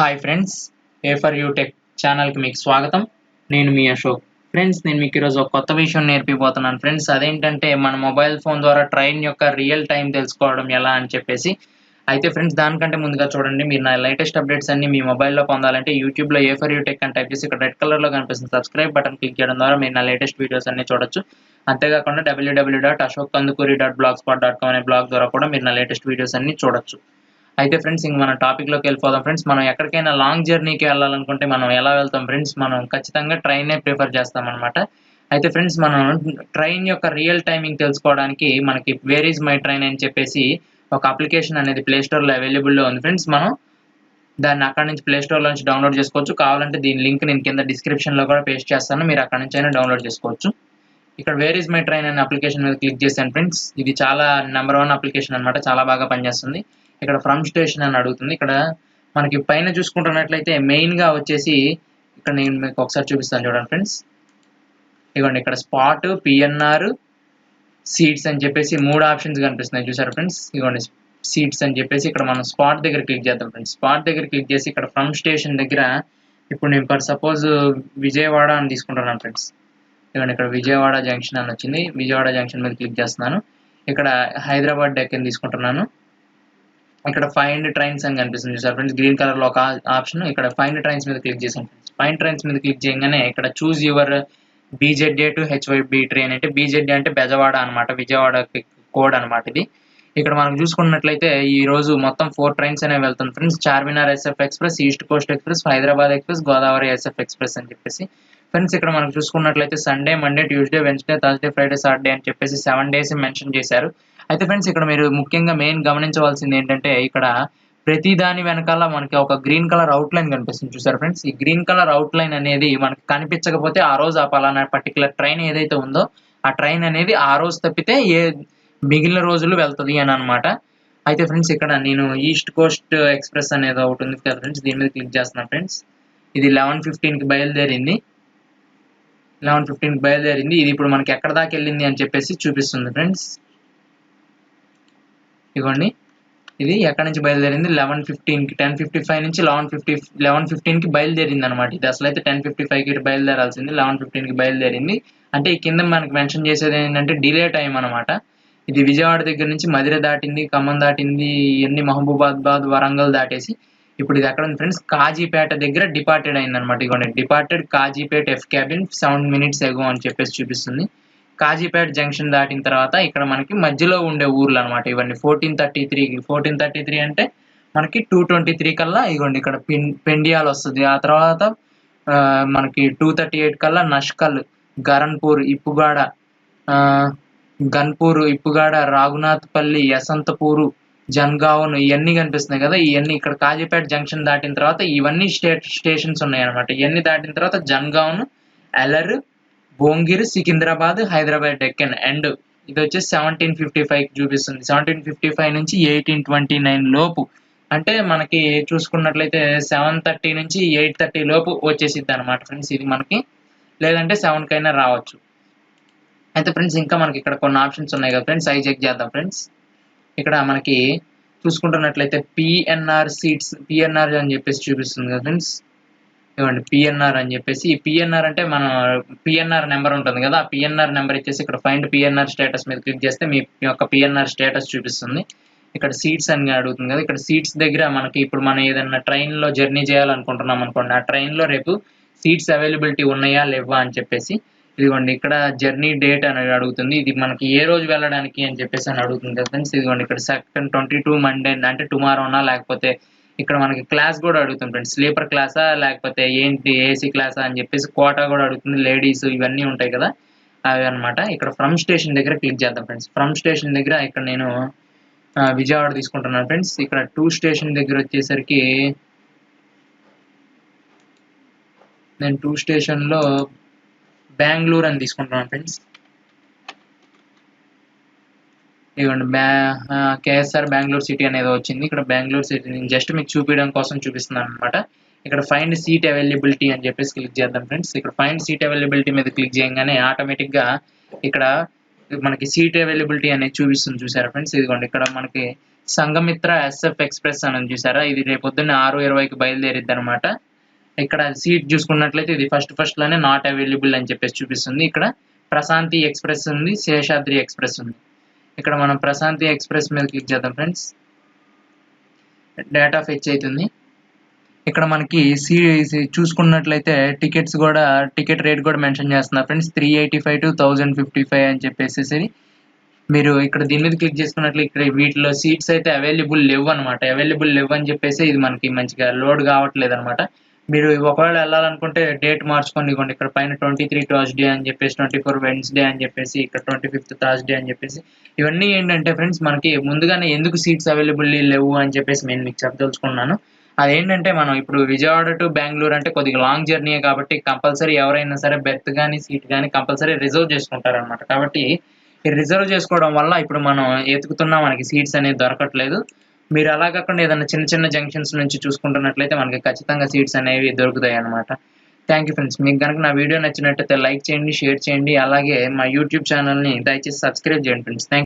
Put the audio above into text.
Hi friends, A for you tech ఛానల్కి మీకు స్వాగతం. నేను మీ అశోక్. ఫ్రెండ్స్, నేను మీకు ఈరోజు ఒక కొత్త విషయం నేర్పిపోతున్నాను ఫ్రెండ్స్. అదేంటంటే మన మొబైల్ ఫోన్ ద్వారా ట్రైన్ యొక్క రియల్ టైం తెలుసుకోవడం ఎలా అని చెప్పేసి. అయితే ఫ్రెండ్స్, దానికంటే ముందుగా చూడండి, మీరు నా లేటెస్ట్ అప్డేట్స్ అన్ని మీ మొబైల్లో పొందాలంటే యూట్యూబ్లో ఏ ఫర్ యూ టెక్ అని టైప్ చేసి ఇక్కడ రెడ్ కలర్లో కనిపిస్తుంది సబ్స్క్రైబ్ బటన్ క్లిక్ చేయడం ద్వారా మీరు నా లేటెస్ట్ వీడియోస్ అన్ని చూడొచ్చు. అంతేకాకుండా www.ashokkandukur.blogspot.com అనే బ్లాగ్ ద్వారా కూడా మీరు నా లేటెస్ట్ వీడియోస్ అన్ని చూడొచ్చు. అయితే ఫ్రెండ్స్, ఇంక మనం టాపిక్లోకి వెళ్ళిపోదాం ఫ్రెండ్స్. మనం ఎక్కడికైనా లాంగ్ జర్నీకి వెళ్ళాలనుకుంటే మనం ఎలా వెళ్తాం ఫ్రెండ్స్? మనం ఖచ్చితంగా ట్రైన్నే ప్రిఫర్ చేస్తాం అనమాట. అయితే ఫ్రెండ్స్, మనం ట్రైన్ యొక్క రియల్ టైమింగ్ తెలుసుకోవడానికి మనకి వేర్ ఈజ్ మై ట్రైన్ అని చెప్పేసి ఒక అప్లికేషన్ అనేది ప్లేస్టోర్లో అవైలబుల్లో ఉంది ఫ్రెండ్స్. మనం దాన్ని అక్కడ నుంచి ప్లేస్టోర్లో నుంచి డౌన్లోడ్ చేసుకోవచ్చు. కావాలంటే దీని లింక్ నేను కింద డిస్క్రిప్షన్లో కూడా పేస్ట్ చేస్తాను, మీరు అక్కడ నుంచి అయినా డౌన్లోడ్ చేసుకోవచ్చు. ఇక్కడ వేర్ ఈజ్ మై ట్రైన్ అనే అప్లికేషన్ మీద క్లిక్ చేశాను ఫ్రెండ్స్. ఇది చాలా నెంబర్ 1 అప్లికేషన్ అనమాట, చాలా బాగా పనిచేస్తుంది. ఇక్కడ ఫ్రమ్ స్టేషన్ అని అడుగుతుంది. ఇక్కడ మనకి పైన చూసుకుంటున్నట్లయితే మెయిన్గా వచ్చేసి ఇక్కడ నేను మీకు ఒకసారి చూపిస్తాను చూడండి ఫ్రెండ్స్. ఇదిగోండి, ఇక్కడ స్పాట్, పిఎన్ఆర్, సీట్స్ అని చెప్పేసి 3 ఆప్షన్స్ కనిపిస్తున్నాయి చూసారు ఫ్రెండ్స్. ఇదిగోండి సీట్స్ అని చెప్పేసి ఇక్కడ మనం స్పాట్ దగ్గర క్లిక్ చేద్దాం ఫ్రెండ్స్. స్పాట్ దగ్గర క్లిక్ చేసి ఇక్కడ ఫ్రమ్ స్టేషన్ దగ్గర ఇప్పుడు నేను ఫర్ సపోజ్ విజయవాడ అని తీసుకుంటున్నాను ఫ్రెండ్స్. ఇదిగోండి, ఇక్కడ విజయవాడ జంక్షన్ అని వచ్చింది. విజయవాడ జంక్షన్ మీద క్లిక్ చేస్తున్నాను. ఇక్కడ హైదరాబాద్ డెక్కన్ తీసుకుంటున్నాను. ఇక్కడ ఫైండ్ ట్రైన్స్ అని కనిపిస్తుంది సార్ ఫ్రెండ్స్, గ్రీన్ కలర్ లో ఒక ఆప్షన్. ఇక్కడ ఫైండ్ ట్రైన్స్ మీద క్లిక్ చేసాను ఫ్రెండ్స్. ఫైండ్ ట్రైన్స్ మీద క్లిక్ చేయగానే ఇక్కడ choose your BZA to HYB train అంటే బీజెడ్ఏ అంటే బెజవాడ అనమాట, విజయవాడ కోడ్ అనమాట ఇది. ఇక్కడ మనం చూసుకున్నట్లయితే ఈ రోజు మొత్తం 4 ట్రైన్స్ అనేవి వెళ్తుంది friends. Charminar SF express, east Coast express, Hyderabad express, Godavari SF express అని చెప్పేసి ఫ్రెండ్స్. ఇక్కడ మనం చూసుకున్నట్లయితే Sunday, Monday, Tuesday, Wednesday, Thursday, Friday, Saturday అని చెప్పేసి 7 డేస్ మెన్షన్ చేశారు. అయితే ఫ్రెండ్స్, ఇక్కడ మీరు ముఖ్యంగా మెయిన్ గమనించవలసింది ఏంటంటే ఇక్కడ ప్రతి దాని వెనకాల మనకి ఒక గ్రీన్ కలర్ అవుట్ లైన్ కనిపిస్తుంది చూసారు ఫ్రెండ్స్. ఈ గ్రీన్ కలర్ అవుట్ లైన్ అనేది మనకి కనిపించకపోతే ఆ రోజు ఆ పలానా పర్టికులర్ ట్రైన్ ఏదైతే ఉందో ఆ ట్రైన్ అనేది ఆ రోజు తప్పితే మిగిలిన రోజులు వెళ్తుంది అని అనమాట. అయితే ఫ్రెండ్స్, ఇక్కడ నేను ఈస్ట్ కోస్ట్ ఎక్స్ప్రెస్ అనేది ఒకటి ఉంది కదా ఫ్రెండ్స్, దీని మీద క్లిక్ చేస్తున్నాను ఫ్రెండ్స్. ఇది 11:15కి బయలుదేరింది. 11:15కి బయలుదేరింది. ఇది ఇప్పుడు మనకి ఎక్కడ దాకా వెళ్ళింది అని చెప్పేసి చూపిస్తుంది ఫ్రెండ్స్. ఇదిగోండి, ఇది ఎక్కడి నుంచి బయలుదేరింది 11:15కి, 10:55 నుంచి 11:15కి బయలుదేరింది అనమాట. ఇది అసలు అయితే 10:55కి బయలుదేరాల్సింది, 11:15కి బయలుదేరింది. అంటే ఈ కింద మనకి మెన్షన్ చేసేది ఏంటంటే డిలే టైం అనమాట. ఇది విజయవాడ దగ్గర నుంచి మధిర దాటింది, ఖమ్మం దాటింది, ఇవన్నీ మహబూబాబాద్, వరంగల్ దాటేసి ఇప్పుడు ఇది ఎక్కడ ఉంది ఫ్రెండ్స్, కాజీపేట దగ్గర డిపార్టెడ్ అయింది అనమాట. ఇదిగోండి, departed Kazipet F cabin 7 minutes ago అని చెప్పేసి చూపిస్తుంది. కాజీపేట జంక్షన్ దాటిన తర్వాత ఇక్కడ మనకి మధ్యలో ఉండే ఊర్లు అనమాట ఇవన్నీ. 1433 అంటే మనకి 2:23 కల్లా ఇదిగోండి ఇక్కడ పెండియాల్ వస్తుంది. ఆ తర్వాత మనకి 2:38 కల్లా నష్కల్, గరన్పూర్, ఇప్పుగాడ, గన్పూర్, ఇప్పుగాడ, రాఘునాథ్పల్లి, యశంతపూరు, జన్గావన్ ఇవన్నీ కనిపిస్తున్నాయి కదా. ఇవన్నీ ఇక్కడ కాజీపేట జంక్షన్ దాటిన తర్వాత ఇవన్నీ స్టేషన్స్ ఉన్నాయి అనమాట. ఇవన్నీ దాటిన తర్వాత జన్గావన్, అలర్, భోంగిర్, సికింద్రాబాద్, హైదరాబాద్ డెక్కన్ అండ్ ఇది వచ్చేసి 17:55 చూపిస్తుంది. 17:55 నుంచి 18:29 లోపు అంటే మనకి చూసుకున్నట్లయితే 7:30 నుంచి 8:30 లోపు వచ్చేసిద్ది అనమాట ఫ్రెండ్స్. ఇది మనకి లేదంటే 7 కైనా రావచ్చు. అయితే ఫ్రెండ్స్, ఇంకా మనకి ఇక్కడ కొన్ని ఆప్షన్స్ ఉన్నాయి కదా ఫ్రెండ్స్, అవి చెక్ చేద్దాం ఫ్రెండ్స్. ఇక్కడ మనకి చూసుకుంటున్నట్లయితే పిఎన్ఆర్ సీట్స్, పిఎన్ఆర్ అని చెప్పేసి చూపిస్తుంది కదా ఫ్రెండ్స్. ఇవ్వండి పిఎన్ఆర్ అని చెప్పేసి. ఈ పిఎన్ఆర్ అంటే మన పిఎన్ఆర్ నెంబర్ ఉంటుంది కదా, ఆ పిఎన్ఆర్ నెంబర్ ఇచ్చేసి ఇక్కడ ఫైండ్ పిఎన్ఆర్ స్టేటస్ మీద క్లిక్ చేస్తే మీ యొక్క పిఎన్ఆర్ స్టేటస్ చూపిస్తుంది. ఇక్కడ సీట్స్ అని అడుగుతుంది కదా, ఇక్కడ సీట్స్ దగ్గర మనకి ఇప్పుడు మనం ఏదైనా ట్రైన్లో జర్నీ చేయాలనుకుంటున్నాం అనుకోండి, ఆ ట్రైన్లో రేపు సీట్స్ అవైలబిలిటీ ఉన్నాయా లేవా అని చెప్పేసి. ఇదిగోండి, ఇక్కడ జర్నీ డేట్ అని అడుగుతుంది. ఇది మనకి ఏ రోజు వెళ్ళడానికి అని చెప్పేసి అని అడుగుతుంది కదా ఫ్రెండ్స్. ఇదిగోండి, ఇక్కడ 22 మండే అంటే టుమారోనా, లేకపోతే ఇక్కడ మనకి క్లాస్ కూడా అడుగుతుంది ఫ్రెండ్స్. స్లీపర్ క్లాసా లేకపోతే ఏంటి ఏసీ క్లాసా అని చెప్పేసి కోటా కూడా అడుగుతుంది. లేడీస్ ఇవన్నీ ఉంటాయి కదా అవి అనమాట. ఇక్కడ ఫ్రమ్ స్టేషన్ దగ్గర క్లిక్ చేద్దాం ఫ్రెండ్స్. ఫ్రమ్ స్టేషన్ దగ్గర ఇక్కడ నేను విజయవాడ తీసుకుంటున్నాను ఫ్రెండ్స్. ఇక్కడ 2 స్టేషన్ దగ్గర వచ్చేసరికి నేను 2 స్టేషన్లో బెంగళూరు అని తీసుకుంటున్నాను ఫ్రెండ్స్. ఇదిగోండి కేఎస్ఆర్ బెంగళూరు సిటీ అనేది వచ్చింది. ఇక్కడ బెంగళూరు సిటీ నేను జస్ట్ మీకు చూపించడం కోసం చూపిస్తున్నాను అనమాట. ఇక్కడ ఫైండ్ సీట్ అవైలబిలిటీ అని చెప్పేసి క్లిక్ చేద్దాం ఫ్రెండ్స్. ఇక్కడ ఫైండ్ సీట్ అవైలబిలిటీ మీద క్లిక్ చేయగానే ఆటోమేటిక్గా ఇక్కడ మనకి సీట్ అవైలబిలిటీ అనేది చూపిస్తుంది చూసారా ఫ్రెండ్స్. ఇదిగోండి, ఇక్కడ మనకి సంఘమిత్ర SF ఎక్స్‌ప్రెస్ అని ఉంది చూసారా? ఇది రేపు పొద్దున్న 6:20కి బయలుదేరిద్దనమాట. ఇక్కడ సీట్ చూసుకున్నట్లయితే ఇది ఫస్ట్ లోనే నాట్ అవైలబుల్ అని చెప్పేసి చూపిస్తుంది. ఇక్కడ ప్రశాంతి ఎక్స్‌ప్రెస్ ఉంది, శేషాద్రి ఎక్స్‌ప్రెస్ ఉంది. ఇక్కడ మనం ప్రశాంతి ఎక్స్‌ప్రెస్ మీద క్లిక్ చేద్దాం ఫ్రెండ్స్. డేటా ఫెచ్ అవుతుంది. ఇక్కడ మనకి చూసుకున్నట్లయితే టికెట్ రేట్ కూడా మెన్షన్ చేస్తున్నారు ఫ్రెండ్స్. 385 to 1055 అని చెప్పేసి మీరు ఇక్కడ దీని మీద క్లిక్ చేసుకున్నట్లయితే ఇక్కడ వీటిలో సీట్స్ అయితే అవైలబుల్ లేవు అని చెప్పేసి ఇది మనకి మంచిగా లోడ్ కావట్లేదు అనమాట. మీరు ఒకవేళ వెళ్ళాలనుకుంటే డేట్ మార్చుకొని ఇవ్వండి. ఇక్కడ పైన 23 ట్యూస్డే అని చెప్పేసి, 24 వెన్స్డే అని చెప్పేసి, ఇక్కడ 25 థర్స్డే అని చెప్పేసి, ఇవన్నీ ఏంటంటే ఫ్రెండ్స్ మనకి ముందుగానే ఎందుకు సీట్స్ అవైలబుల్ లేవు అని చెప్పేసి నేను మీకు చెప్పదలుచుకున్నాను. అదేంటంటే మనం ఇప్పుడు విజయవాడ టు బెంగళూరు అంటే కొద్దిగా లాంగ్ జర్నీ కాబట్టి కంపల్సరీ ఎవరైనా సరే బెర్త్ కానీ సీట్ కానీ కంపల్సరీ రిజర్వ్ చేసుకుంటారనమాట. కాబట్టి ఈ రిజర్వ్ చేసుకోవడం వల్ల ఇప్పుడు మనం ఎతుకుతున్నా మనకి సీట్స్ అనేది దొరకట్లేదు. మీరు అలా కాకుండా ఏదైనా చిన్న జంక్షన్స్ నుంచి చూసుకుంటున్నట్లయితే మనకి ఖచ్చితంగా సీట్స్ అనేవి దొరుకుతాయి అనమాట. Thank you friends. మీకు కనుక నా వీడియో నచ్చినట్లయితే లైక్ చేయండి, షేర్ చేయండి. అలాగే మా యూట్యూబ్ ఛానల్ని దయచేసి సబ్స్క్రైబ్ చేయండి ఫ్రెండ్స్. థ్యాంక్